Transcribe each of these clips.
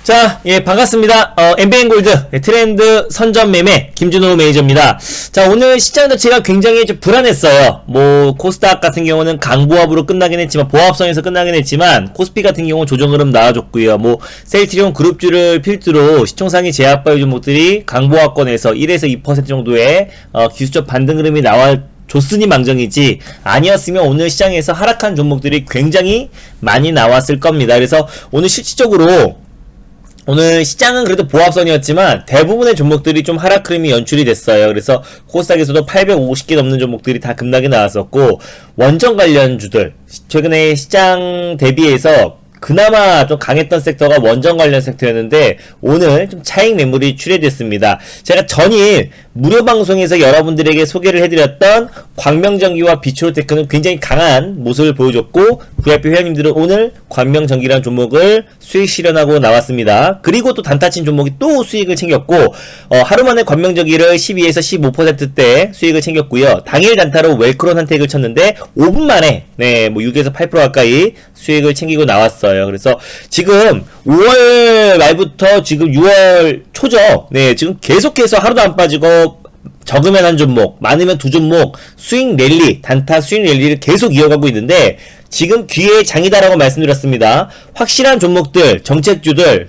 자, 예, 반갑습니다. 엠비엔골드 트렌드 선점 매매 김준호 매니저입니다. 자, 오늘 시장 자체가 굉장히 좀 불안했어요. 뭐 코스닥 같은 경우는 강보합으로 끝나긴 했지만 보합선에서 끝나긴 했지만 코스피 같은 경우는 조정 흐름 나와줬고요. 뭐 셀트리온 그룹주를 필두로 시총상위 제약바이오 종목들이 강보합권에서 1에서 2% 정도의 기술적 반등 흐름이 줬으니 망정이지 아니었으면 오늘 시장에서 하락한 종목들이 굉장히 많이 나왔을 겁니다. 그래서 오늘 실질적으로 오늘 시장은 그래도 보합선이었지만 대부분의 종목들이 좀 하락 흐름이 연출이 됐어요. 그래서 코스닥에서도 850개 넘는 종목들이 다 급락이 나왔었고, 원전 관련주들 최근에 시장 대비해서 그나마 좀 강했던 섹터가 원전 관련 섹터였는데 오늘 좀 차익 매물이 출회됐습니다. 제가 전일 무료 방송에서 여러분들에게 소개를 해드렸던 광명전기와 비추홀테크는 굉장히 강한 모습을 보여줬고, VIP 회원님들은 오늘 광명전기라는 종목을 수익 실현하고 나왔습니다. 그리고 또 단타친 종목이 또 수익을 챙겼고, 하루 만에 광명전기를 12에서 15%대 수익을 챙겼고요. 당일 단타로 웰크론 한택을 쳤는데 5분 만에 뭐 6에서 8% 가까이 수익을 챙기고 나왔어요. 그래서 지금 5월 말부터 지금 6월 초죠. 지금 계속해서 하루도 안 빠지고 적으면 한 종목, 많으면 두 종목 수익 랠리, 단타 수익 랠리를 계속 이어가고 있는데 지금 기회의 장이다라고 말씀드렸습니다. 확실한 종목들, 정책주들,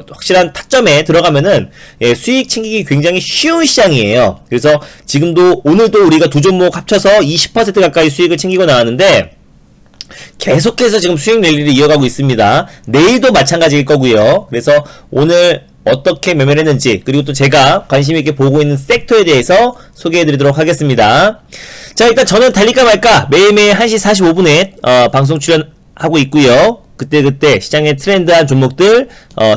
확실한 타점에 들어가면은 수익 챙기기 굉장히 쉬운 시장이에요. 그래서 지금도 오늘도 우리가 두 종목 합쳐서 20% 가까이 수익을 챙기고 나왔는데 계속해서 지금 수익 랠리를 이어가고 있습니다. 내일도 마찬가지일 거고요. 그래서 오늘 어떻게 매매를 했는지, 그리고 또 제가 관심있게 보고 있는 섹터에 대해서 소개해드리도록 하겠습니다. 자, 일단 저는 달릴까 말까 매일매일 1시 45분에 방송 출연하고 있고요. 그때그때 시장의 트렌드한 종목들,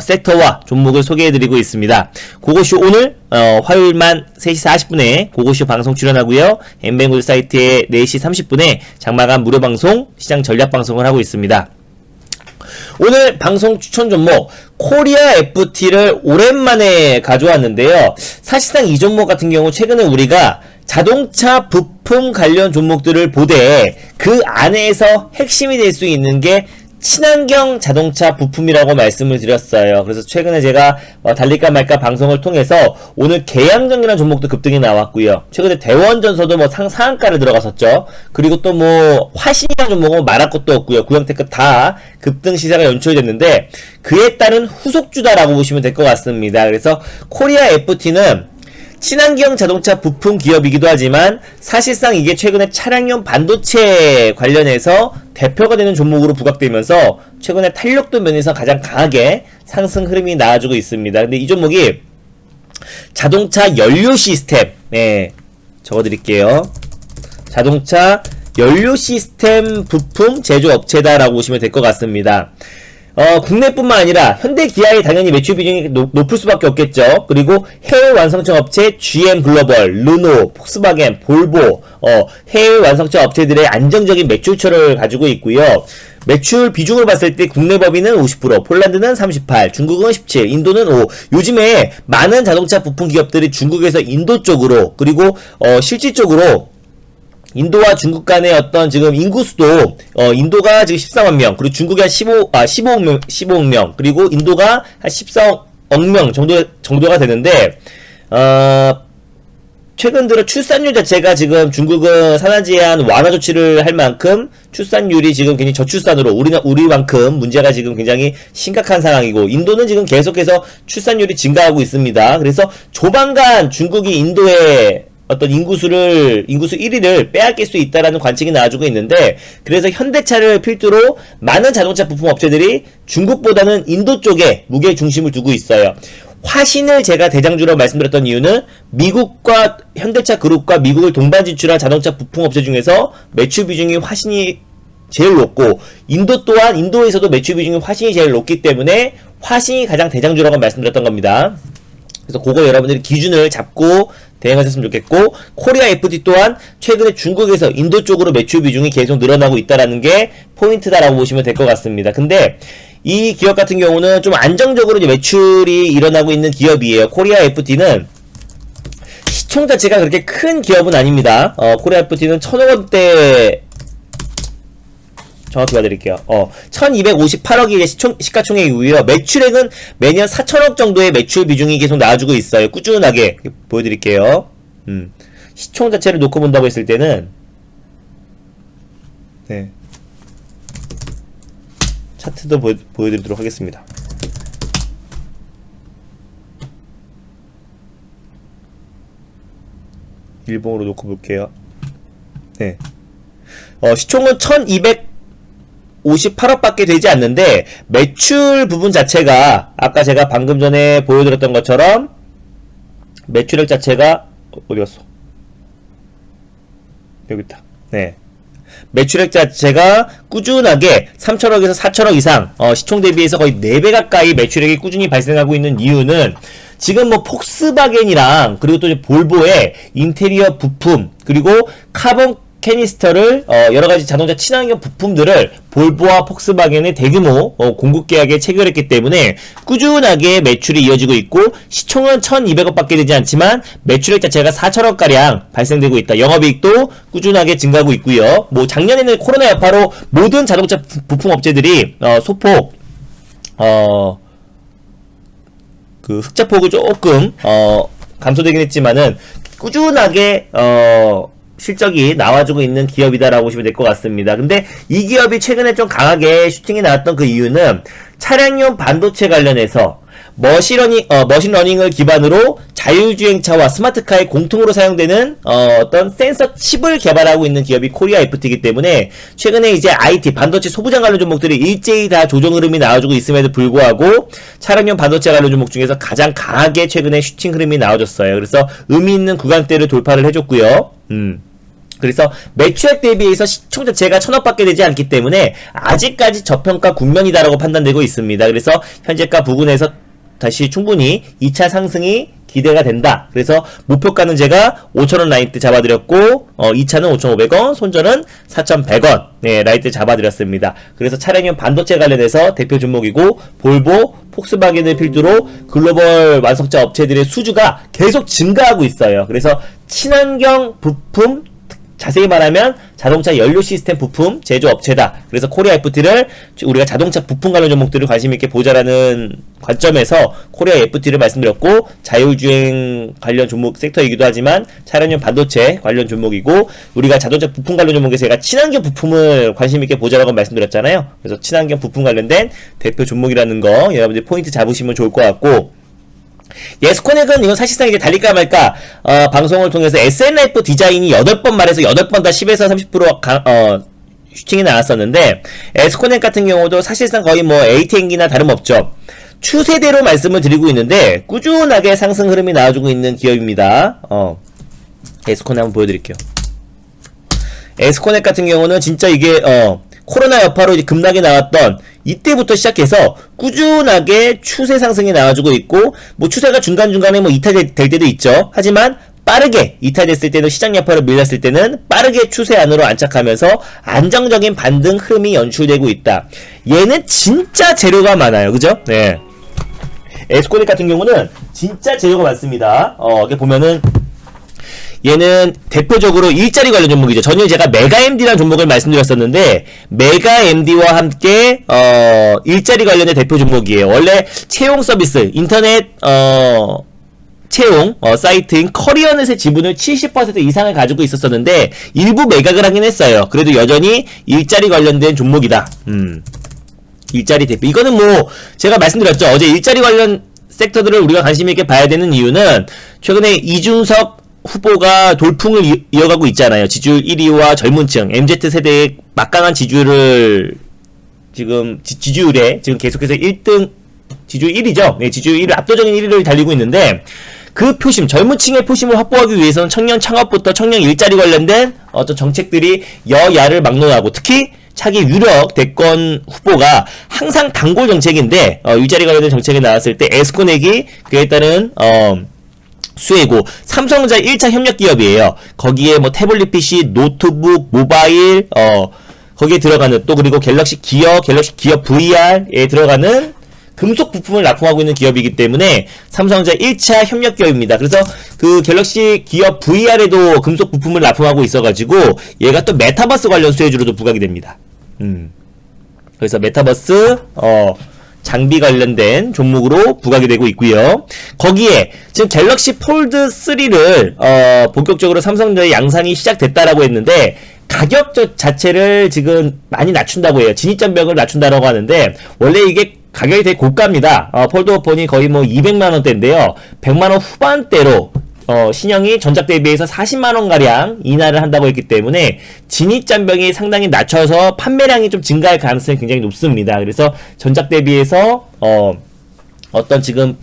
섹터와 종목을 소개해드리고 있습니다. 고고쇼 오늘 화요일만 3시 40분에 고고쇼 방송 출연하고요. 엠뱅골드 사이트에 4시 30분에 장마감 무료 방송, 시장 전략 방송을 하고 있습니다. 오늘 방송 추천 종목 코리아 FT를 오랜만에 가져왔는데요. 사실상 이 종목 같은 경우 최근에 우리가 자동차 부품 관련 종목들을 보되 그 안에서 핵심이 될 수 있는 게 친환경 자동차 부품이라고 말씀을 드렸어요. 그래서 최근에 제가 달릴까 말까 방송을 통해서 오늘 계양전기라는 종목도 급등이 나왔고요. 최근에 대원전서도 뭐 상한가를 들어갔었죠. 그리고 또 뭐 화신이라는 종목은 말할 것도 없고요. 구형테크 다 급등 시세가 연출이 됐는데 그에 따른 후속주다라고 보시면 될 것 같습니다. 그래서 코리아 FT는 친환경 자동차 부품 기업이기도 하지만 사실상 이게 최근에 차량용 반도체 관련해서 대표가 되는 종목으로 부각되면서 최근에 탄력도 면에서 가장 강하게 상승 흐름이 나와주고 있습니다. 근데 이 종목이 자동차 연료 시스템, 적어드릴게요. 자동차 연료 시스템 부품 제조업체다라고 보시면 될 것 같습니다. 국내뿐만 아니라 현대 기아의 당연히 매출 비중이 높을 수밖에 없겠죠. 그리고 해외 완성차 업체 GM 글로벌, 르노, 폭스바겐, 볼보, 해외 완성차 업체들의 안정적인 매출처를 가지고 있고요. 매출 비중을 봤을 때 국내 법인은 50%, 폴란드는 38%, 중국은 17%, 인도는 5%. 요즘에 많은 자동차 부품 기업들이 중국에서 인도 쪽으로, 그리고 실질적으로 인도와 중국 간의 어떤 지금 인구수도 인도가 지금 14만 명, 그리고 중국이 한 15억 명, 그리고 인도가 한 14억 명 정도가 되는데 최근 들어 출산율 자체가 지금 중국은 산하제한 완화 조치를 할 만큼 출산율이 지금 굉장히 저출산으로 우리만큼 문제가 지금 굉장히 심각한 상황이고, 인도는 지금 계속해서 출산율이 증가하고 있습니다. 그래서 조만간 중국이 인도의 어떤 인구수 1위를 빼앗길 수 있다라는 관측이 나와주고 있는데, 그래서 현대차를 필두로 많은 자동차 부품 업체들이 중국보다는 인도 쪽에 무게 중심을 두고 있어요. 화신을 제가 대장주로 말씀드렸던 이유는 미국과 현대차 그룹과 미국을 동반 진출한 자동차 부품 업체 중에서 매출 비중이 화신이 제일 높고, 인도 또한 인도에서도 매출 비중이 화신이 제일 높기 때문에 화신이 가장 대장주라고 말씀드렸던 겁니다. 그래서 그거 여러분들이 기준을 잡고 대응하셨으면 좋겠고, 코리아 FT 또한 최근에 중국에서 인도 쪽으로 매출 비중이 계속 늘어나고 있다라는 게 포인트다라고 보시면 될 것 같습니다. 근데 이 기업 같은 경우는 좀 안정적으로 이제 매출이 일어나고 있는 기업이에요. 코리아 FT는 시총 자체가 그렇게 큰 기업은 아닙니다. 코리아 FT는 1,000억 원대 정확히 봐드릴게요. 1258억이 시가총액이고요. 매출액은 매년 4천억 정도의 매출 비중이 계속 나와주고 있어요. 꾸준하게 보여드릴게요. 시총 자체를 놓고 본다고 했을 때는 네. 차트도 보여드리도록 하겠습니다. 일봉으로 놓고 볼게요. 네. 시총은 1258억 밖에 되지 않는데 매출 부분 자체가 아까 제가 방금 전에 보여드렸던 것처럼 매출액 자체가 어디 갔어? 여기 있다. 네. 매출액 자체가 꾸준하게 3천억에서 4천억 이상 시총 대비해서 거의 4배 가까이 매출액이 꾸준히 발생하고 있는 이유는 지금 뭐 폭스바겐이랑 그리고 또 이제 볼보의 인테리어 부품 그리고 카본 캐니스터를 여러가지 자동차 친환경 부품들을 볼보와 폭스바겐의 대규모 공급 계약에 체결했기 때문에 꾸준하게 매출이 이어지고 있고 시총은 1200억 밖에 되지 않지만 매출액 자체가 4천억가량 발생되고 있다. 영업이익도 꾸준하게 증가하고 있고요. 뭐 작년에는 코로나 여파로 모든 자동차 부품 업체들이 소폭 그 흑자폭을 조금 감소되긴 했지만은 꾸준하게 실적이 나와주고 있는 기업이다라고 보시면 될 것 같습니다. 근데 이 기업이 최근에 좀 강하게 슈팅이 나왔던 그 이유는 차량용 반도체 관련해서 머신러닝을 기반으로 자율주행차와 스마트카에 공통으로 사용되는 어떤 센서 칩을 개발하고 있는 기업이 코리아 FT이기 때문에 최근에 이제 IT 반도체 소부장 관련 종목들이 일제히 다 조정 흐름이 나와주고 있음에도 불구하고 차량용 반도체 관련 종목 중에서 가장 강하게 최근에 슈팅 흐름이 나와줬어요. 그래서 의미 있는 구간대를 돌파를 해줬고요. 그래서 매출액 대비해서 시총 자체가 1000억 밖에 되지 않기 때문에 아직까지 저평가 국면이다라고 판단되고 있습니다. 그래서 현재가 부근에서 다시 충분히 2차 상승이 기대가 된다. 그래서 목표가는 제가 5,000원 라인대 잡아드렸고 2차는 5,500원, 손절은 4,100원 네, 라인대 잡아드렸습니다. 그래서 차량용 반도체 관련해서 대표 종목이고 볼보, 폭스바겐을 필두로 글로벌 완성차 업체들의 수주가 계속 증가하고 있어요. 그래서 친환경 부품 자세히 말하면 자동차 연료 시스템 부품 제조업체다. 그래서 코리아 FT를 우리가 자동차 부품 관련 종목들을 관심있게 보자라는 관점에서 코리아 FT를 말씀드렸고 자율주행 관련 종목 섹터이기도 하지만 차량용 반도체 관련 종목이고 우리가 자동차 부품 관련 종목에서 제가 친환경 부품을 관심있게 보자라고 말씀드렸잖아요. 그래서 친환경 부품 관련된 대표 종목이라는 거 여러분들 포인트 잡으시면 좋을 것 같고 예스코넥은 이건 사실상 이제 달릴까 말까 방송을 통해서 SNF 디자인이 8번 말해서 8번 다 10에서 30% 슈팅이 나왔었는데 에스코넥 같은 경우도 사실상 거의 뭐 ATN기나 다름없죠. 추세대로 말씀을 드리고 있는데 꾸준하게 상승 흐름이 나와주고 있는 기업입니다. 에스코넥 한번 보여드릴게요. 에스코넥 같은 경우는 진짜 이게 코로나 여파로 이제 급락이 나왔던 이때부터 시작해서 꾸준하게 추세 상승이 나와주고 있고 뭐 추세가 중간중간에 뭐 이탈될 때도 있죠. 하지만 빠르게 이탈됐을 때는 시장 여파로 밀렸을 때는 빠르게 추세 안으로 안착하면서 안정적인 반등 흐름이 연출되고 있다. 얘는 진짜 재료가 많아요. 그죠? 네. 에스코넥 같은 경우는 진짜 재료가 많습니다. 이렇게 보면은 얘는 대표적으로 일자리 관련 종목이죠. 전에 제가 메가MD라는 종목을 말씀드렸었는데 메가MD와 함께 일자리 관련의 대표 종목이에요. 원래 채용 서비스, 인터넷 채용 사이트인 커리어넷의 지분을 70% 이상을 가지고 있었었는데 일부 매각을 하긴 했어요. 그래도 여전히 일자리 관련된 종목이다. 일자리 대표. 이거는 뭐 제가 말씀드렸죠. 어제 일자리 관련 섹터들을 우리가 관심 있게 봐야 되는 이유는 최근에 이준석 후보가 돌풍을 이어가고 있잖아요. 지지율 1위와 젊은층, MZ세대의 막강한 지지율을 지금 지지율에 지금 계속해서 1등 지지율 1위죠. 네, 지지율 1위 압도적인 1위를 달리고 있는데 그 표심, 젊은층의 표심을 확보하기 위해서는 청년 창업부터 청년 일자리 관련된 어떤 정책들이 여야를 막론하고 특히 차기 유력 대권 후보가 항상 단골 정책인데 일자리 관련된 정책이 나왔을 때 에스코넥이 그에 따른 수혜고 삼성전자 1차 협력 기업이에요. 거기에 뭐 태블릿 PC, 노트북, 모바일 거기에 들어가는 또 그리고 갤럭시 기어 VR에 들어가는 금속 부품을 납품하고 있는 기업이기 때문에 삼성전자 1차 협력 기업입니다. 그래서 그 갤럭시 기어 VR에도 금속 부품을 납품하고 있어가지고 얘가 또 메타버스 관련 수혜주로도 부각이 됩니다. 그래서 메타버스 장비 관련된 종목으로 부각이 되고 있고요. 거기에 지금 갤럭시 폴드 3를 본격적으로 삼성전자 양산이 시작됐다라고 했는데 가격 자체를 지금 많이 낮춘다고 해요. 진입장벽을 낮춘다라고 하는데 원래 이게 가격이 되게 고가입니다. 폴드오폰이 거의 뭐 200만원대인데요. 100만원 후반대로 신형이 전작 대비해서 40만원가량 인하를 한다고 했기 때문에 진입장벽이 상당히 낮춰서 판매량이 좀 증가할 가능성이 굉장히 높습니다. 그래서 전작 대비해서 어떤 지금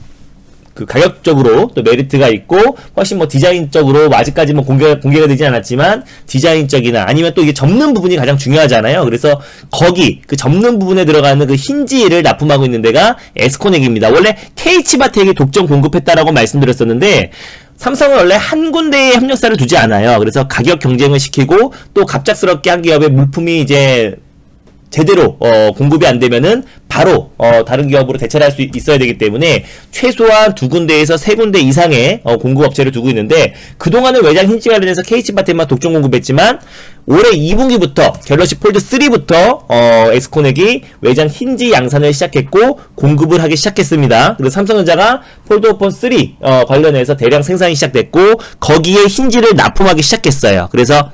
그 가격적으로 또 메리트가 있고 훨씬 뭐 디자인적으로 아직까지 뭐 공개가 되지 않았지만 디자인적이나 아니면 또 이게 접는 부분이 가장 중요하잖아요. 그래서 거기 그 접는 부분에 들어가는 그 힌지를 납품하고 있는 데가 에스코넥입니다. 원래 KH바텍이 독점 공급했다라고 말씀드렸었는데 삼성은 원래 한 군데에 협력사를 두지 않아요. 그래서 가격 경쟁을 시키고 또 갑작스럽게 한 기업의 물품이 이제 제대로 공급이 안 되면은 바로 다른 기업으로 대체를 할 수 있어야 되기 때문에 최소한 2군데에서 3군데 이상의 공급 업체를 두고 있는데 그동안은 외장 힌지 관련해서 KH바텍만 독점 공급했지만 올해 2분기부터 갤럭시 폴드 3부터 에스코넥이 외장 힌지 양산을 시작했고 공급을 하기 시작했습니다. 그래서 삼성전자가 폴드오폰 3 관련해서 대량 생산이 시작됐고 거기에 힌지를 납품하기 시작했어요. 그래서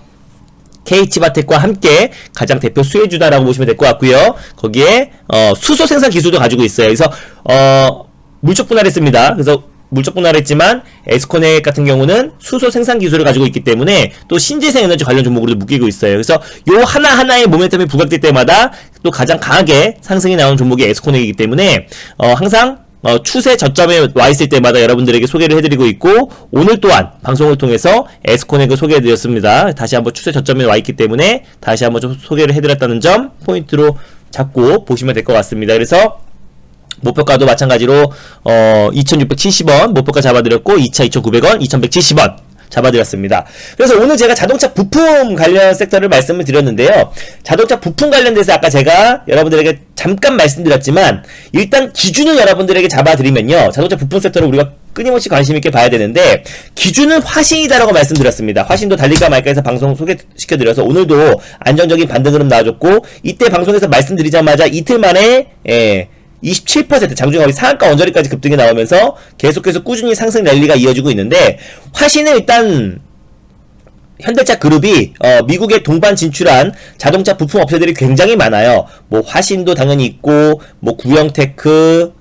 KH바텍과 함께 가장 대표 수혜주다라고 보시면 될 것 같고요. 거기에 수소 생산 기술도 가지고 있어요. 그래서 물적 분할했습니다. 그래서 물적 분할했지만 에스코넥 같은 경우는 수소 생산 기술을 가지고 있기 때문에 또 신재생 에너지 관련 종목으로도 묶이고 있어요. 그래서 요 하나하나의 모멘텀이 부각될 때마다 또 가장 강하게 상승이 나오는 종목이 에스코넥이기 때문에 항상 추세 저점에 와 있을 때마다 여러분들에게 소개를 해드리고 있고 오늘 또한 방송을 통해서 에스코넥을 소개해드렸습니다. 다시 한번 추세 저점에 와 있기 때문에 다시 한번 좀 소개를 해드렸다는 점 포인트로 잡고 보시면 될 것 같습니다. 그래서 목표가도 마찬가지로 2670원 목표가 잡아드렸고 2차 2900원 2170원 잡아드렸습니다. 그래서 오늘 제가 자동차 부품 관련 섹터를 말씀을 드렸는데요. 자동차 부품 관련돼서 아까 제가 여러분들에게 잠깐 말씀드렸지만 일단 기준을 여러분들에게 잡아드리면요. 자동차 부품 섹터를 우리가 끊임없이 관심있게 봐야 되는데 기준은 화신이다라고 말씀드렸습니다. 화신도 달릴까 말까 해서 방송 소개시켜드려서 오늘도 안정적인 반등 흐름 나와줬고 이때 방송에서 말씀드리자마자 이틀 만에 27% 장중에 거의 상한가 언저리까지 급등이 나오면서 계속해서 꾸준히 상승 랠리가 이어지고 있는데 화신은 일단 현대차 그룹이 미국에 동반 진출한 자동차 부품 업체들이 굉장히 많아요. 뭐 화신도 당연히 있고 뭐 구형테크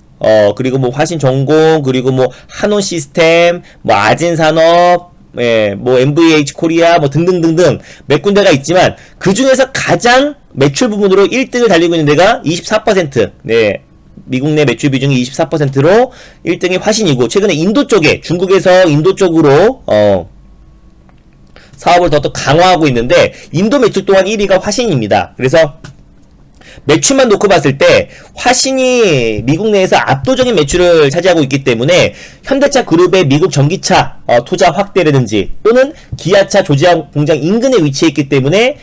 그리고 뭐 화신전공 그리고 뭐 한온 시스템 뭐 아진산업 뭐 MVH 코리아 뭐 등등등등 몇 군데가 있지만 그 중에서 가장 매출 부분으로 1등을 달리고 있는 데가 24%. 미국 내 매출 비중이 24%로 1등이 화신이고 최근에 인도 쪽에 중국에서 인도 쪽으로 사업을 더 강화하고 있는데 인도 매출 또한 1위가 화신입니다. 그래서 매출만 놓고 봤을 때 화신이 미국 내에서 압도적인 매출을 차지하고 있기 때문에 현대차 그룹의 미국 전기차 투자 확대라든지 또는 기아차 조지아 공장 인근에 위치해 있기 때문에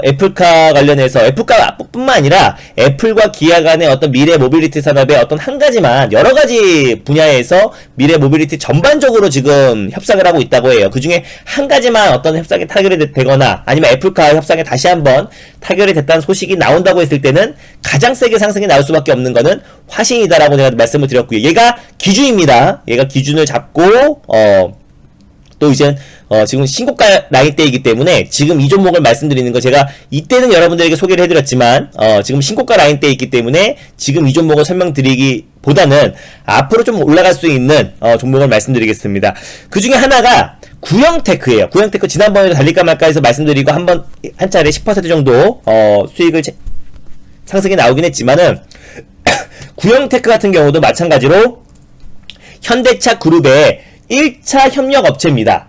애플카 관련해서 애플카 뿐만 아니라 애플과 기아 간의 어떤 미래 모빌리티 산업의 어떤 한 가지만 여러 가지 분야에서 미래 모빌리티 전반적으로 지금 협상을 하고 있다고 해요. 그 중에 한 가지만 어떤 협상이 타결이 되거나 아니면 애플카 협상에 다시 한번 타결이 됐다는 소식이 나온다고 했을 때는 가장 세게 상승이 나올 수밖에 없는 거는 화신이다라고 제가 말씀을 드렸고요. 얘가 기준입니다. 얘가 기준을 잡고 또 이제 지금 신고가 라인대이기 때문에 지금 이 종목을 말씀드리는 거 제가 이때는 여러분들에게 소개를 해드렸지만 지금 신고가 라인대에 있기 때문에 지금 이 종목을 설명드리기보다는 앞으로 좀 올라갈 수 있는 종목을 말씀드리겠습니다. 그 중에 하나가 구형테크예요. 구형테크 지난번에도 달릴까 말까 해서 말씀드리고 한 차례 10% 정도 수익을 상승이 나오긴 했지만은 구형테크 같은 경우도 마찬가지로 현대차 그룹의 1차 협력 업체입니다.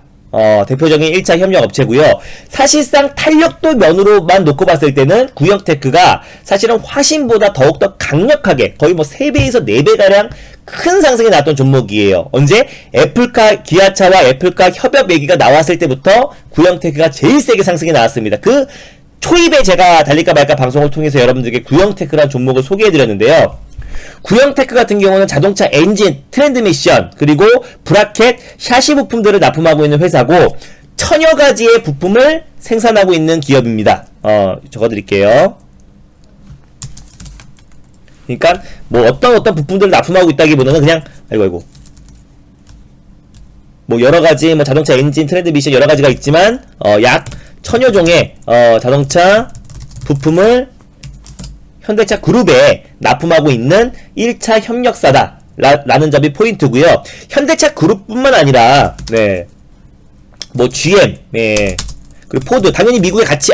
대표적인 1차 협력 업체고요. 사실상 탄력도 면으로만 놓고 봤을 때는 구형테크가 사실은 화신보다 더욱더 강력하게 거의 뭐 3배에서 4배가량 큰 상승이 나왔던 종목이에요. 언제? 애플카, 기아차와 애플카 협업 얘기가 나왔을 때부터 구형테크가 제일 세게 상승이 나왔습니다. 그 초입에 제가 달릴까 말까 방송을 통해서 여러분들에게 구형테크라는 종목을 소개해드렸는데요. 구형테크 같은 경우는 자동차 엔진, 트랜스미션, 그리고 브라켓, 샤시 부품들을 납품하고 있는 회사고 천여 가지의 부품을 생산하고 있는 기업입니다. 적어드릴게요. 그러니까 뭐 어떤 부품들을 납품하고 있다기보다는 그냥 아이고 뭐 여러 가지 뭐 자동차 엔진, 트랜스미션 여러 가지가 있지만 약 1000여 종의 자동차 부품을 현대차 그룹에 납품하고 있는 1차 협력사다 라는 점이 포인트고요. 현대차 그룹뿐만 아니라 네. 뭐 GM, 네. 그리고 포드 당연히 미국에 같이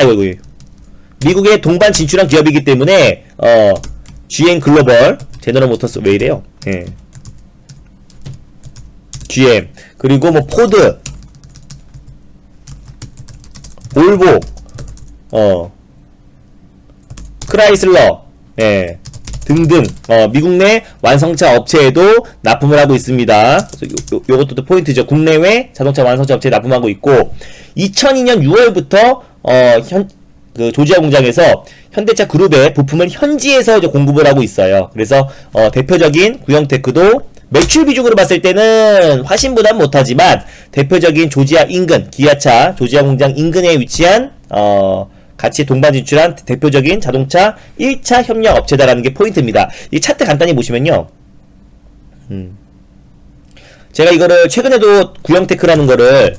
미국에 동반 진출한 기업이기 때문에 GM 글로벌, 제너럴 모터스 왜 이래요? 예. GM 그리고 뭐 포드, 볼보, 크라이슬러, 예. 등등 미국 내 완성차 업체에도 납품을 하고 있습니다. 요것도 또 포인트죠. 국내외 자동차 완성차 업체에 납품하고 있고 2002년 6월부터 그 조지아 공장에서 현대차 그룹의 부품을 현지에서 이제 공급을 하고 있어요. 그래서 대표적인 구형테크도 매출 비중으로 봤을 때는 화신보단 못하지만 대표적인 조지아 인근 기아차 조지아 공장 인근에 위치한 같이 동반 진출한 대표적인 자동차 1차 협력 업체다라는 게 포인트입니다. 이 차트 간단히 보시면요. 제가 이거를 최근에도 구형테크라는 거를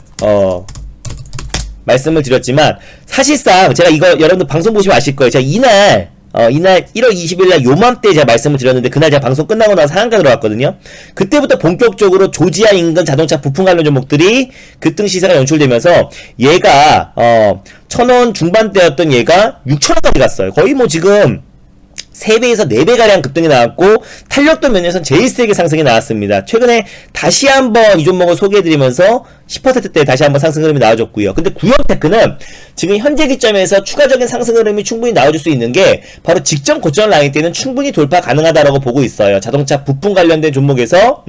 말씀을 드렸지만 사실상 제가 이거 여러분들 방송 보시면 아실 거예요. 제가 이날 1월 20일날 요맘때 제가 말씀을 드렸는데 그날 제가 방송 끝나고 나서 상한가 들어왔거든요. 그때부터 본격적으로 조지아 인근 자동차 부품 관련 종목들이 급등 시세가 연출되면서 얘가 1000원 중반대였던 얘가 6000원까지 갔어요. 거의 뭐 지금 3배에서 4배가량 급등이 나왔고 탄력도 면에서는 제일 세게 상승이 나왔습니다. 최근에 다시 한번 이 종목을 소개해드리면서 10%대 다시 한번 상승 흐름이 나와줬고요. 근데 구형테크는 지금 현재 기점에서 추가적인 상승 흐름이 충분히 나와줄 수 있는 게 바로 직전 고점 라인 때는 충분히 돌파 가능하다라고 보고 있어요. 자동차 부품 관련된 종목에서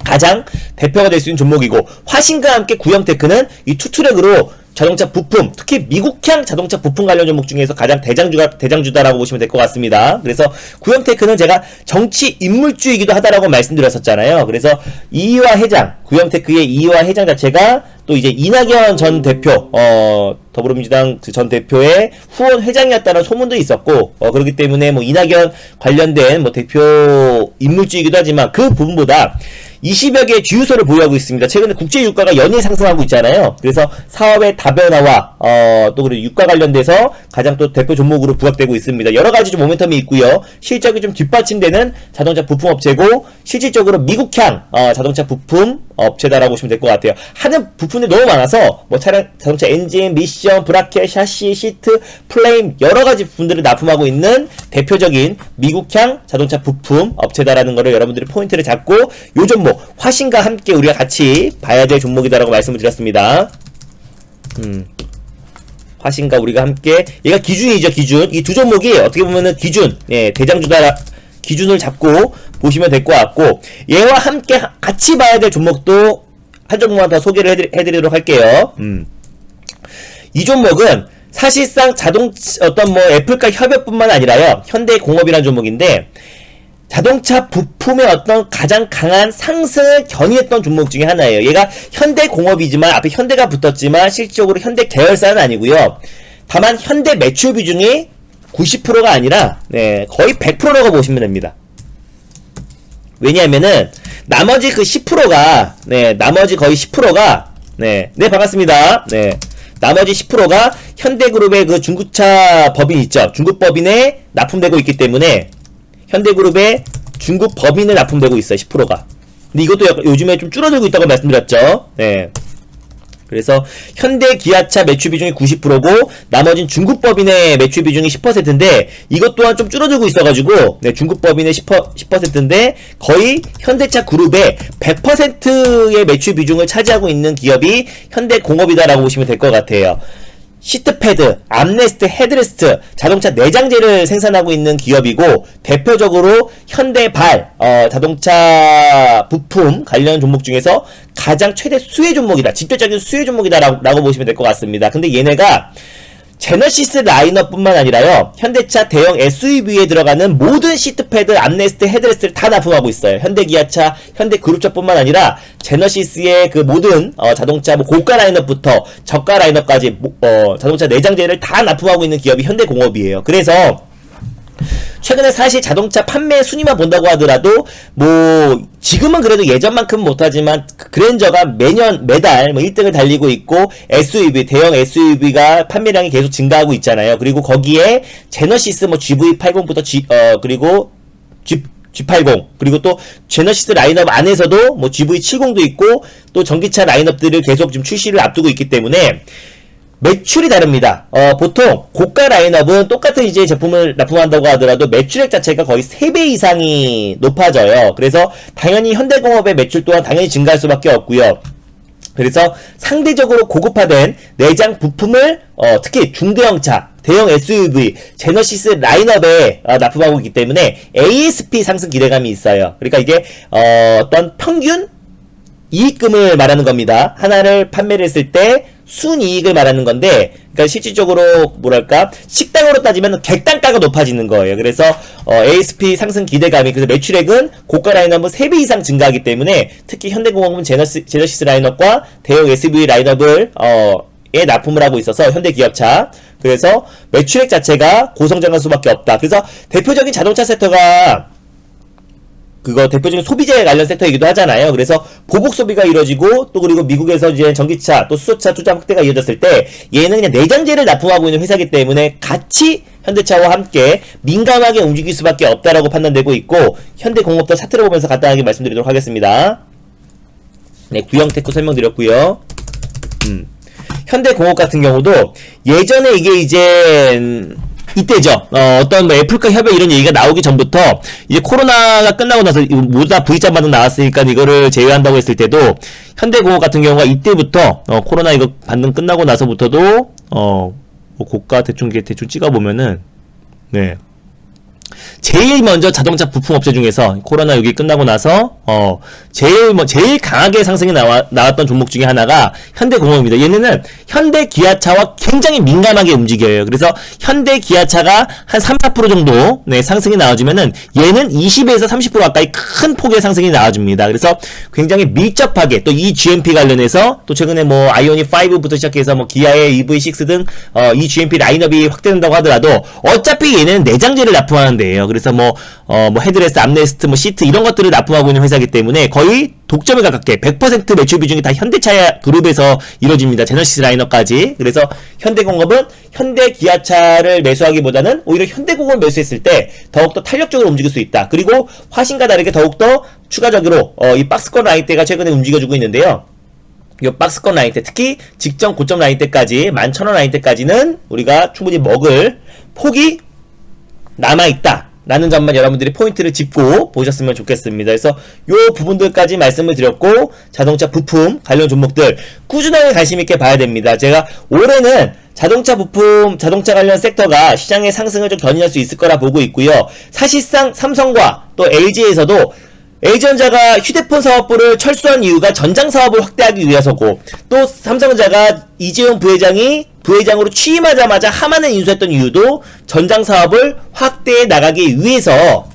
가장 대표가 될 수 있는 종목이고 화신과 함께 구형테크는 이 투트랙으로 자동차 부품, 특히 미국향 자동차 부품 관련 종목 중에서 가장 대장주다라고 보시면 될 것 같습니다. 그래서 구형테크는 제가 정치 인물주이기도 하다라고 말씀드렸었잖아요. 그래서 이희화 회장, 구형테크의 이희화 회장 자체가 또 이제 이낙연 전 대표, 더불어민주당 전 대표의 후원 회장이었다는 소문도 있었고, 그렇기 때문에 뭐 이낙연 관련된 뭐 대표 인물주이기도 하지만 그 부분보다 20여 개의 주유소를 보유하고 있습니다. 최근에 국제 유가가 연일 상승하고 있잖아요. 그래서 사업의 다변화와 또 그리고 유가 관련돼서 가장 또 대표 종목으로 부각되고 있습니다. 여러 가지 좀 모멘텀이 있고요. 실적이 좀 뒷받침되는 자동차 부품 업체고 실질적으로 미국향 자동차 부품 업체다라고 보시면 될 것 같아요. 하는 부품들이 너무 많아서 뭐 차량 자동차 엔진, 미션, 브라켓, 샤시, 시트, 플레임 여러 가지 부품들을 납품하고 있는 대표적인 미국향 자동차 부품 업체다라는 거를 여러분들이 포인트를 잡고 요 종목 화신과 함께 우리가 같이 봐야 될 종목이다라고 말씀을 드렸습니다. 화신과 우리가 함께 얘가 기준이죠. 기준. 이 두 종목이 어떻게 보면은 기준 대장주다 기준을 잡고 보시면 될 것 같고 얘와 함께 같이 봐야 될 종목도 한 종목만 더 소개를 해드리도록 할게요. 이 종목은 사실상 어떤 뭐 애플과 협업뿐만 아니라요 현대공업이라는 종목인데 자동차 부품의 어떤 가장 강한 상승을 견인했던 종목 중에 하나예요. 얘가 현대공업이지만 앞에 현대가 붙었지만 실질적으로 현대 계열사는 아니고요. 다만 현대 매출 비중이 90%가 아니라 거의 100%라고 보시면 됩니다. 왜냐하면은 나머지 그 10%가 나머지 거의 10%가 반갑습니다. 나머지 10%가 현대그룹의 그 중국차 법인 있죠. 중국 법인에 납품되고 있기 때문에 현대그룹의 중국 법인에 납품되고 있어요. 10%가. 근데 이것도 요즘에 좀 줄어들고 있다고 말씀드렸죠. 그래서 현대 기아차 매출 비중이 90%고 나머진 중국 법인의 매출 비중이 10%인데 이것 또한 좀 줄어들고 있어가지고 중국 법인의 10%인데 거의 현대차 그룹의 100%의 매출 비중을 차지하고 있는 기업이 현대공업이다라고 보시면 될 것 같아요. 시트패드, 암레스트, 헤드레스트, 자동차 내장재를 생산하고 있는 기업이고 대표적으로 현대발 자동차 부품 관련 종목 중에서 가장 최대 수혜 종목이다. 직접적인 수혜 종목이다 라고 보시면 될 것 같습니다. 근데 얘네가 제너시스 라인업뿐만 아니라요 현대차 대형 SUV에 들어가는 모든 시트패드, 암레스트, 헤드레스트를 다 납품하고 있어요. 현대기아차, 현대그룹차뿐만 아니라 제너시스의 그 모든 자동차 뭐 고가 라인업부터 저가 라인업까지 자동차 내장재를 다 납품하고 있는 기업이 현대공업이에요. 그래서 최근에 사실 자동차 판매 순위만 본다고 하더라도 뭐 지금은 그래도 예전만큼 못하지만 그랜저가 매달 뭐 1등을 달리고 있고 SUV 대형 SUV가 판매량이 계속 증가하고 있잖아요. 그리고 거기에 제너시스 뭐 GV80부터 그리고 G80 그리고 또 제너시스 라인업 안에서도 뭐 GV70도 있고 또 전기차 라인업들을 계속 지금 출시를 앞두고 있기 때문에 매출이 다릅니다. 보통 고가 라인업은 똑같은 이제 제품을 납품한다고 하더라도 매출액 자체가 거의 3배 이상이 높아져요. 그래서 당연히 현대공업의 매출 또한 당연히 증가할 수밖에 없고요. 그래서 상대적으로 고급화된 내장 부품을 특히 중대형차, 대형 SUV, 제너시스 라인업에 납품하고 있기 때문에 ASP 상승 기대감이 있어요. 그러니까 이게 어떤 평균 이익금을 말하는 겁니다. 하나를 판매를 했을 때 순이익을 말하는 건데, 그러니까 실질적으로 뭐랄까 식당으로 따지면 객단가가 높아지는 거예요. 그래서 ASP 상승 기대감이, 그래서 매출액은 고가 라인업은 3배 이상 증가하기 때문에 특히 현대공업은 제너시스 라인업과 대형 SUV 라인업을 에 납품을 하고 있어서 현대기아차, 그래서 매출액 자체가 고성장할 수밖에 없다. 그래서 대표적인 자동차 섹터가 대표적인 소비재 관련 섹터이기도 하잖아요. 그래서 보복 소비가 이루어지고 또 그리고 미국에서 이제 전기차 또 수소차 투자 확대가 이어졌을 때 얘는 그냥 내장재를 납품하고 있는 회사이기 때문에 같이 현대차와 함께 민감하게 움직일 수밖에 없다라고 판단되고 있고, 현대공업도 차트를 보면서 간단하게 말씀드리도록 하겠습니다. 네, 구형테크 설명드렸고요. 현대공업 같은 경우도 예전에 이게 이제 이때죠. 어떤 뭐 애플과 협약 이런 얘기가 나오기 전부터 이제 코로나가 끝나고 나서 모두 다 V자 반응 나왔으니까 이거를 제외한다고 했을 때도 현대공업 같은 경우가 이때부터 코로나 이거 반응 끝나고 나서부터도 뭐 고가 대충 찍어보면은 네. 제일 먼저 자동차 부품 업체 중에서 코로나 여기 끝나고 나서 제일 강하게 상승이 나왔던 종목 중에 하나가 현대공업입니다. 얘네는 현대기아차와 굉장히 민감하게 움직여요. 그래서 현대기아차가 한 3-4% 정도 상승이 나와주면은 얘는 20에서 30% 가까이 큰 폭의 상승이 나와줍니다. 그래서 굉장히 밀접하게 또 이 GMP 관련해서 또 최근에 뭐 아이오닉 5부터 시작해서 뭐 기아의 EV6 등 이 GMP 라인업이 확대된다고 하더라도 어차피 얘는 내장재를 납품하는데요. 그래서 뭐 헤드레스트, 암레스트, 뭐 시트 이런 것들을 납품하고 있는 회사이기 때문에 거의 독점에 가깝게 100% 매출 비중이 다 현대차 그룹에서 이루어집니다. 제너시스 라인업까지. 그래서 현대공업은 현대기아차를 매수하기보다는 오히려 현대공업을 매수했을 때 더욱더 탄력적으로 움직일 수 있다. 그리고 화신과 다르게 더욱더 추가적으로 이 박스권 라인대가 최근에 움직여주고 있는데요. 이 박스권 라인대, 특히 직전 고점 라인대까지 11,000원 라인대까지는 우리가 충분히 먹을 폭이 남아있다 라는 점만 여러분들이 포인트를 짚고 보셨으면 좋겠습니다. 그래서 요 부분들까지 말씀을 드렸고, 자동차 부품 관련 종목들 꾸준하게 관심있게 봐야 됩니다. 제가 올해는 자동차 부품, 자동차 관련 섹터가 시장의 상승을 좀 견인할 수 있을 거라 보고 있고요. 사실상 삼성과 또 LG에서도 LG전자가 휴대폰 사업부를 철수한 이유가 전장 사업을 확대하기 위해서고, 또 삼성전자가 이재용 부회장으로 취임하자마자 하만을 인수했던 이유도 전장 사업을 확대해 나가기 위해서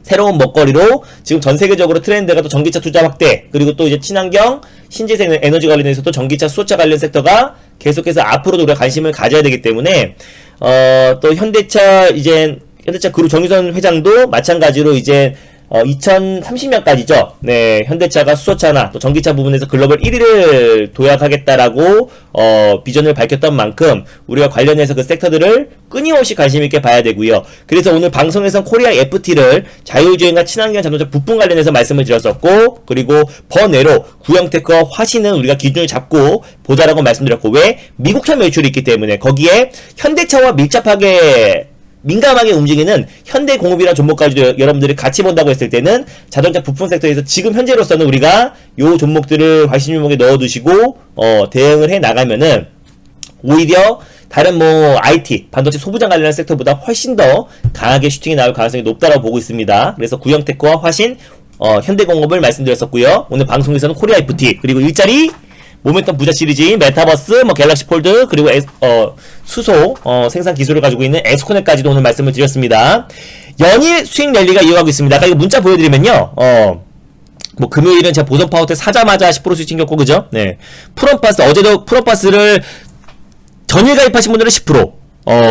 새로운 먹거리로 지금 전 세계적으로 트렌드가 또 전기차 투자 확대, 그리고 또 이제 친환경 신재생 에너지 관련해서도 전기차 수소차 관련 섹터가 계속해서 앞으로도 우리가 관심을 가져야 되기 때문에 또 현대차 그룹 정유선 회장도 마찬가지로 이제 2030년까지죠. 네, 현대차가 수소차나 또 전기차 부분에서 글로벌 1위를 도약하겠다라고 비전을 밝혔던 만큼 우리가 관련해서 그 섹터들을 끊임없이 관심있게 봐야 되고요. 그래서 오늘 방송에선 코리아 FT를 자율주행과 친환경 자동차 부품 관련해서 말씀을 드렸었고, 그리고 번외로 구형테크와 화신은 우리가 기준을 잡고 보자라고 말씀드렸고, 왜? 미국차 매출이 있기 때문에 거기에 현대차와 밀접하게 민감하게 움직이는 현대공업이라는 종목까지도 여러분들이 같이 본다고 했을 때는 자동차 부품 섹터에서 지금 현재로서는 우리가 요 종목들을 관심 종목에 넣어두시고 대응을 해 나가면은 오히려 다른 뭐 IT, 반도체 소부장 관련한 섹터보다 훨씬 더 강하게 슈팅이 나올 가능성이 높다고 보고 있습니다. 그래서 구형테크와 화신, 현대공업을 말씀드렸었고요. 오늘 방송에서는 코리아 FT, 그리고 일자리 모멘텀 부자 시리즈인 메타버스, 갤럭시 폴드, 그리고 수소 생산 기술을 가지고 있는 에스코넷까지도 오늘 말씀을 드렸습니다. 연일 수익 랠리가 이어가고 있습니다. 아까 이거 문자 보여드리면요. 금요일은 제가 보선 파워텍 사자마자 10%씩 챙겼고, 그죠? 네. 프롬파스, 어제도 프롬파스를 전일 가입하신 분들은 10%,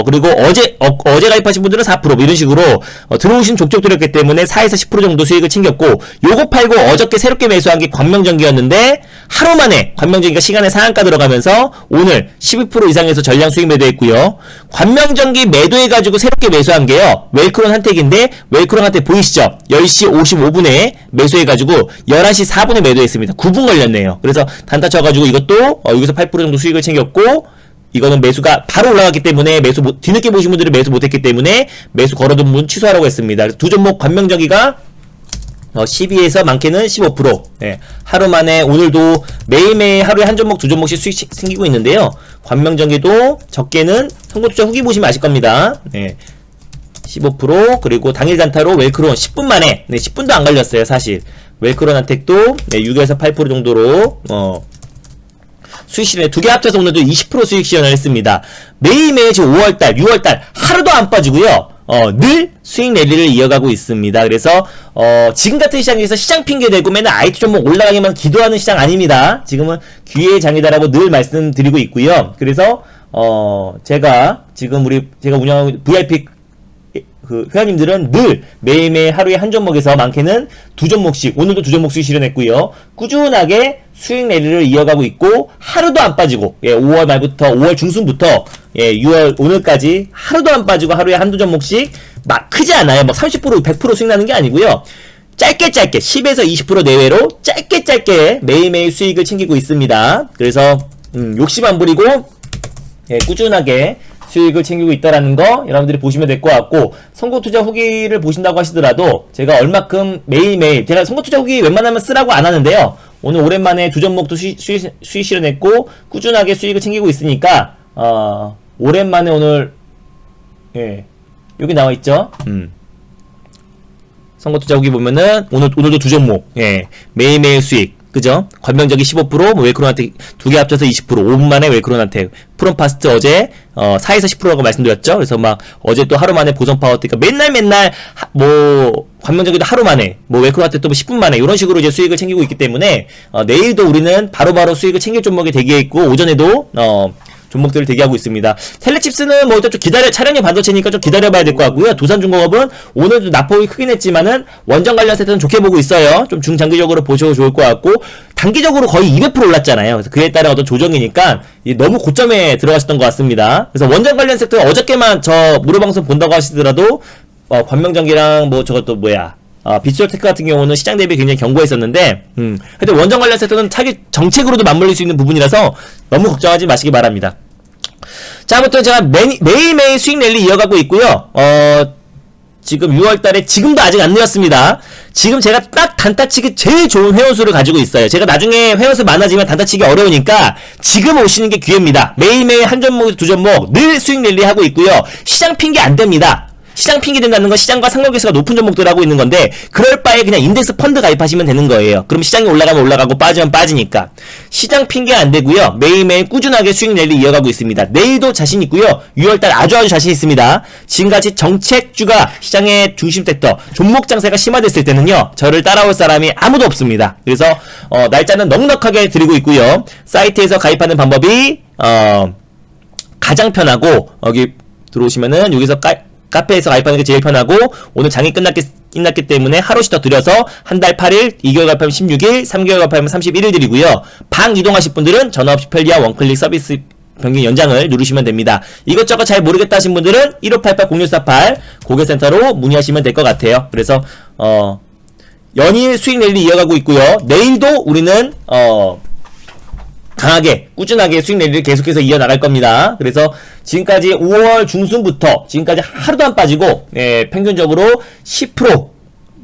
그리고 어제 가입하신 분들은 4%, 뭐 이런 식으로, 들어오신 족족들이었기 때문에 4에서 10% 정도 수익을 챙겼고, 요거 팔고 어저께 새롭게 매수한 게 광명전기였는데, 하루 만에 광명전기가 시간에 상한가 들어가면서, 오늘 12% 이상에서 전량 수익 매도했고요. 광명전기 매도해가지고 새롭게 매수한 게요, 웰크론 한택인데, 웰크론 한택 보이시죠? 10시 55분에 매수해가지고, 11시 4분에 매도했습니다. 9분 걸렸네요. 그래서 단타 쳐가지고 이것도, 여기서 8% 정도 수익을 챙겼고, 이거는 매수가 바로 올라갔기 때문에 뒤늦게 보신 분들은 매수 못했기 때문에 매수 걸어둔 분 취소하라고 했습니다. 그래서 두 종목 광명전기가 12에서 많게는 15%. 예, 하루 만에 오늘도 매일매일 하루에 한 종목 두 종목씩 수익 생기고 있는데요. 광명전기도 적게는 선거투자 후기 보시면 아실 겁니다. 예, 15% 그리고 당일 단타로 웰크론 10분 만에 10분도 안 걸렸어요. 사실 웰크론 한택도 6에서 8% 정도로 수익 실현 두 개 합쳐서 오늘도 20% 수익 실현을 했습니다. 매일매일 지금 5월달, 6월달 하루도 안 빠지고요. 늘 수익 랠리를 이어가고 있습니다. 그래서 지금 같은 시장에서 시장 핑계 대고 맨날 IT 종목 올라가기만 기도하는 시장 아닙니다. 지금은 기회의 장이다라고 늘 말씀드리고 있고요. 그래서 제가 운영하고 VIP 회원님들은 늘 매일매일 하루에 한 종목에서 많게는 두 종목씩, 오늘도 두 종목씩 실현했고요. 꾸준하게 수익 랠리를 이어가고 있고, 하루도 안 빠지고, 5월 말부터, 5월 중순부터, 6월 오늘까지 하루도 안 빠지고 하루에 한두 종목씩, 막 크지 않아요. 막 30%, 100% 수익 나는 게 아니고요. 짧게 10에서 20% 내외로 짧게 매일매일 수익을 챙기고 있습니다. 그래서, 욕심 안 부리고, 꾸준하게 수익을 챙기고 있다라는 거 여러분들이 보시면 될 것 같고, 선거투자 후기를 보신다고 하시더라도 제가 얼마큼 매일매일 제가 선거투자 후기 웬만하면 쓰라고 안 하는데요, 오늘 오랜만에 두 종목도 수익 실현했고 꾸준하게 수익을 챙기고 있으니까 오랜만에 오늘 여기 나와있죠. 선거투자 후기 보면은 오늘도 두 종목 매일매일 수익, 그죠? 관명적이 15%, 뭐 웰크론한테 두 개 합쳐서 20%, 5분 만에 웰크론한테 프롬파스트 어제 4에서 10%라고 말씀드렸죠. 그래서 막 어제 또 하루 만에 보성 파워, 그러니까 맨날 관명적이도 하루 만에 웰크론한테 또 10분 만에 이런 식으로 이제 수익을 챙기고 있기 때문에 내일도 우리는 바로바로 수익을 챙길 종목이 대기해 있고, 오전에도 종목들을 대기하고 있습니다. 텔레칩스는 뭐 일단 좀 차량용 반도체니까 좀 기다려봐야 될 것 같고요. 두산중공업은 오늘도 낙폭이 크긴 했지만은 원전 관련 세트는 좋게 보고 있어요. 좀 중장기적으로 보셔도 좋을 것 같고, 단기적으로 거의 200% 올랐잖아요. 그래서 그에 따른 어떤 조정이니까 너무 고점에 들어가셨던 것 같습니다. 그래서 원전 관련 섹터 어저께만 저 무료방송 본다고 하시더라도 관명전기랑 저것도 비추얼테크 같은 경우는 시장 대비 굉장히 견고했었는데, 하여튼 원전 관련 섹터는 차기 정책으로도 맞물릴 수 있는 부분이라서 너무 걱정하지 마시기 바랍니다. 자, 아무튼 제가 매일매일 수익 랠리 이어가고 있고요. 지금 6월달에 지금도 아직 안 늘었습니다. 지금 제가 딱 단타치기 제일 좋은 회원수를 가지고 있어요. 제가 나중에 회원수 많아지면 단타치기 어려우니까 지금 오시는 게 기회입니다. 매일매일 한 종목, 두 종목 늘 수익 랠리 하고 있고요. 시장 핑계 안 됩니다. 시장 핑계 된다는 건 시장과 상관계수가 높은 종목들 하고 있는 건데, 그럴 바에 그냥 인덱스 펀드 가입하시면 되는 거예요. 그럼 시장이 올라가면 올라가고 빠지면 빠지니까 시장 핑계 안 되고요. 매일매일 꾸준하게 수익 랠리 이어가고 있습니다. 내일도 자신 있고요. 6월달 아주 자신 있습니다. 지금같이 정책주가 시장의 중심 섹터, 종목 장세가 심화됐을 때는요, 저를 따라올 사람이 아무도 없습니다. 그래서 날짜는 넉넉하게 드리고 있고요. 사이트에서 가입하는 방법이 가장 편하고, 여기 들어오시면은 여기서 카페에서 가입하는 게 제일 편하고, 오늘 장이 끝났기 때문에 하루씩 더 드려서 한 달 8일, 2개월 가입하면 16일, 3개월 가입하면 31일 드리고요. 방 이동하실 분들은 전화 없이 편리한 원클릭 서비스 변경 연장을 누르시면 됩니다. 이것저것 잘 모르겠다 하신 분들은 1588-0648 고객센터로 문의하시면 될 것 같아요. 그래서 연일 수익 랠리 이어가고 있고요. 내일도 우리는 강하게 꾸준하게 수익 랠리를 계속해서 이어나갈 겁니다. 그래서 지금까지 5월 중순부터 지금까지 하루도 안 빠지고 평균적으로 10%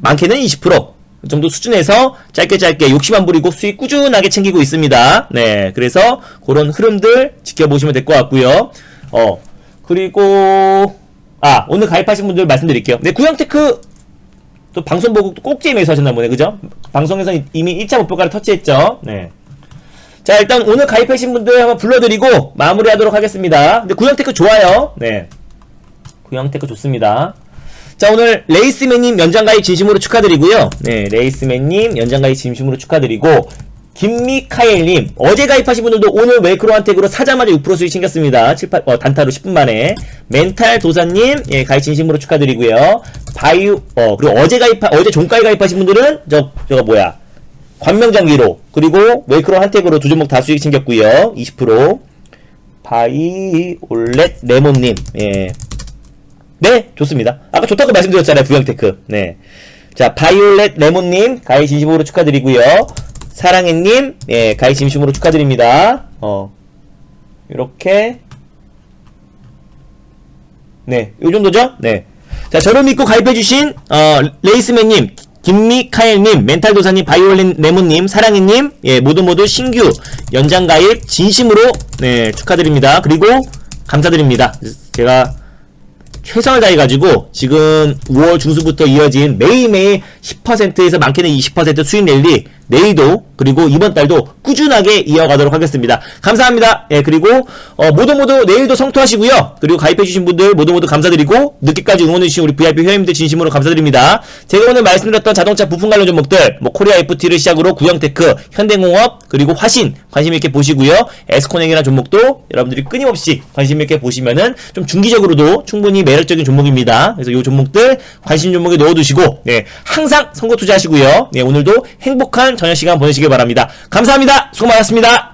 많게는 20% 정도 수준에서 짧게 욕심 안 부리고 수익 꾸준하게 챙기고 있습니다. 네, 그래서 그런 흐름들 지켜보시면 될 것 같고요. 그리고 오늘 가입하신 분들 말씀드릴게요. 네, 구형테크 또 방송 보고 꼭지에 매수하셨나 보네, 그죠? 방송에서 이미 1차 목표가를 터치했죠. 네. 자, 일단 오늘 가입하신 분들 한번 불러드리고 마무리하도록 하겠습니다. 근데 구형테크 좋아요. 네, 구형테크 좋습니다. 자, 오늘 레이스맨님 연장가입 진심으로 축하드리고요. 네, 레이스맨님 연장가입 진심으로 축하드리고, 김미카엘님, 어제 가입하신 분들도 오늘 웨이크로한텍으로 사자마자 6% 수익 챙겼습니다. 단타로 10분 만에. 멘탈 도사님, 예, 가입 진심으로 축하드리고요. 그리고 어제 종가에 가입하신 분들은, 저거 뭐야. 관명장기로, 그리고 웨이크로한텍으로 두 종목 다 수익 챙겼고요. 20%. 바이올렛 레몬님, 예. 네, 좋습니다. 아까 좋다고 말씀드렸잖아요, 부영테크. 네. 자, 바이올렛 레몬님, 가입 진심으로 축하드리고요. 사랑해님, 예, 가입 진심으로 축하드립니다. 요렇게. 네, 요 정도죠? 네. 자, 저를 믿고 가입해주신, 레이스맨님, 김미카엘님, 멘탈도사님, 바이올린 레몬님, 사랑해님, 예, 모두 신규 연장 가입 진심으로, 네, 축하드립니다. 그리고 감사드립니다. 제가 최선을 다해가지고 지금 5월 중순부터 이어진 매일매일 10%에서 많게는 20% 수익 랠리 내일도 그리고 이번 달도 꾸준하게 이어가도록 하겠습니다. 감사합니다. 예, 그리고 모두 내일도 성투하시고요. 그리고 가입해주신 분들 모두 감사드리고 늦게까지 응원해주신 우리 VIP 회원님들 진심으로 감사드립니다. 제가 오늘 말씀드렸던 자동차 부품 관련 종목들 뭐 코리아 FT를 시작으로 구형테크, 현대공업 그리고 화신 관심있게 보시고요. 에스코넥이라는 종목도 여러분들이 끊임없이 관심있게 보시면은 좀 중기적으로도 충분히 매력적인 종목입니다. 그래서 이 종목들 관심 종목에 넣어두시고 네, 항상 선거 투자하시고요. 네, 오늘도 행복한 저녁 시간 보내시길 바랍니다. 감사합니다. 수고 많았습니다.